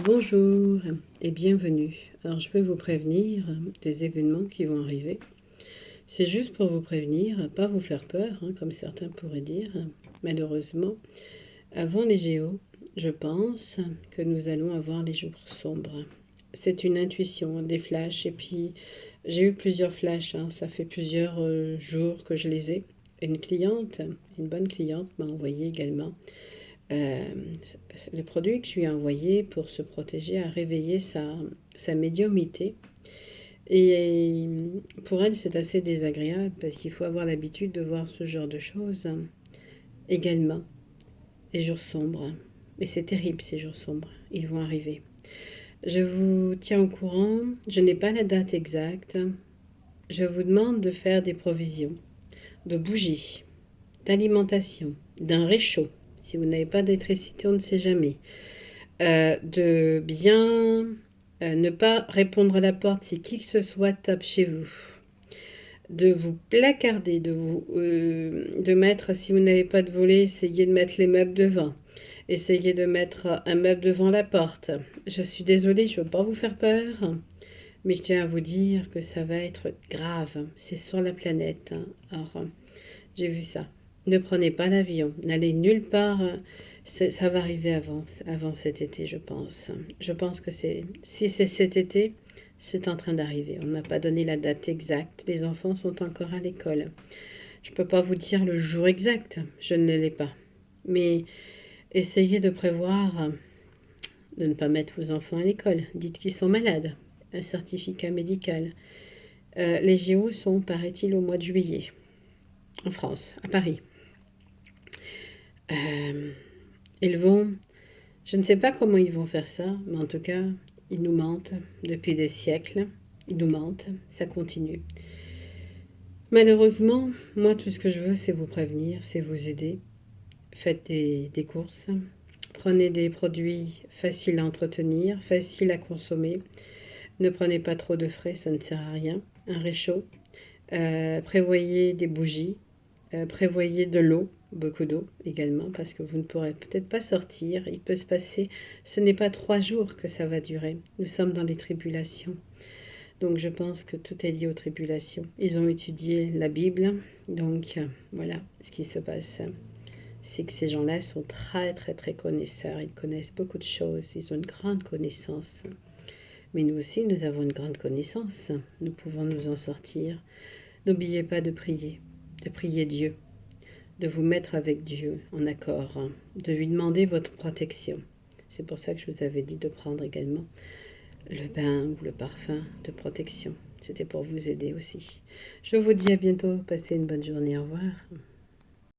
Bonjour et bienvenue. Alors je vais vous prévenir des événements qui vont arriver. C'est juste pour vous prévenir, pas vous faire peur, comme certains pourraient dire. Malheureusement, avant les Géos, je pense que nous allons avoir les jours sombres. C'est une intuition, des flashs, et puis j'ai eu plusieurs flashs, ça fait plusieurs jours que je les ai. Une cliente, une bonne cliente m'a envoyé également euh, le produit que je lui ai envoyé pour se protéger a réveillé sa médiumnité. Et pour elle, c'est assez désagréable parce qu'il faut avoir l'habitude de voir ce genre de choses également. Les jours sombres. Mais c'est terrible, ces jours sombres. Ils vont arriver. Je vous tiens au courant. Je n'ai pas la date exacte. Je vous demande de faire des provisions, de bougies, d'alimentation, d'un réchaud. Si vous n'avez pas d'électricité, on ne sait jamais. De bien ne pas répondre à la porte si qui que ce soit tape chez vous. De vous placarder, de mettre, si vous n'avez pas de volet, essayez de mettre les meubles devant. Essayez de mettre un meuble devant la porte. Je suis désolée, je ne veux pas vous faire peur, mais je tiens à vous dire que ça va être grave. C'est sur la planète. Alors, j'ai vu ça. Ne prenez pas l'avion, n'allez nulle part. Ça va arriver avant cet été, je pense. Je pense que si c'est cet été, c'est en train d'arriver. On ne m'a pas donné la date exacte. Les enfants sont encore à l'école. Je ne peux pas vous dire le jour exact. Je ne l'ai pas. Mais essayez de prévoir de ne pas mettre vos enfants à l'école. Dites qu'ils sont malades. Un certificat médical. Les JO sont, paraît-il, au mois de juillet. En France, à Paris. Ils vont, je ne sais pas comment ils vont faire ça, mais en tout cas, ils nous mentent depuis des siècles. Ils nous mentent, ça continue. Malheureusement, moi, tout ce que je veux, c'est vous prévenir, c'est vous aider. Faites des courses. Prenez des produits faciles à entretenir, faciles à consommer. Ne prenez pas trop de frais, ça ne sert à rien. Un réchaud. Prévoyez des bougies. Prévoyez de l'eau, beaucoup d'eau également, parce que vous ne pourrez peut-être pas sortir. Il peut se passer, ce n'est pas 3 jours que ça va durer. Nous sommes dans les tribulations. Donc je pense que tout est lié aux tribulations. Ils ont étudié la Bible, donc voilà ce qui se passe. C'est que ces gens-là sont très très très connaisseurs. Ils connaissent beaucoup de choses, ils ont une grande connaissance. Mais nous aussi, nous avons une grande connaissance. Nous pouvons nous en sortir. N'oubliez pas de prier Dieu, de vous mettre avec Dieu en accord, de lui demander votre protection. C'est pour ça que je vous avais dit de prendre également le bain ou le parfum de protection. C'était pour vous aider aussi. Je vous dis à bientôt. Passez une bonne journée. Au revoir.